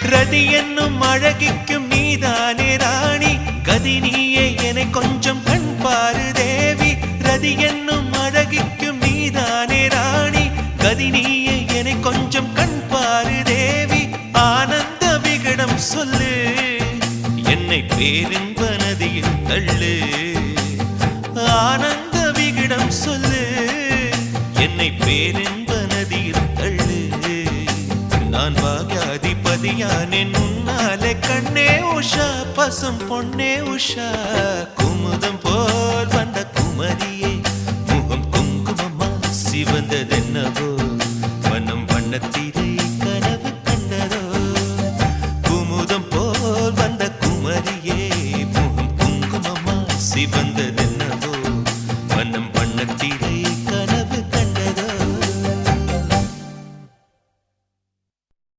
ரதி என்னும் அழகிக்கும் நீதானே ராணி கதி நீயே என்னை கொஞ்சம் கண் பாரு தேவி ரதி என்னும் அழகிக்கும் நீதானே ராணி கதி நீயே என்னை கொஞ்சம் கண் பாரு தேவி ஆனந்த விகடம் சொல்லு என்னை பேரின்ப நதியில் தள்ளு ஆனந்த விகடம் சொல்லு என்னை பேரின்ப நதியில் தள்ளு நான் பாக்யாதிபதியானே உன்னாலே கண்ணே உஷா பசும் பொன்னே உஷா குமுதம் போல் வந்த குமரி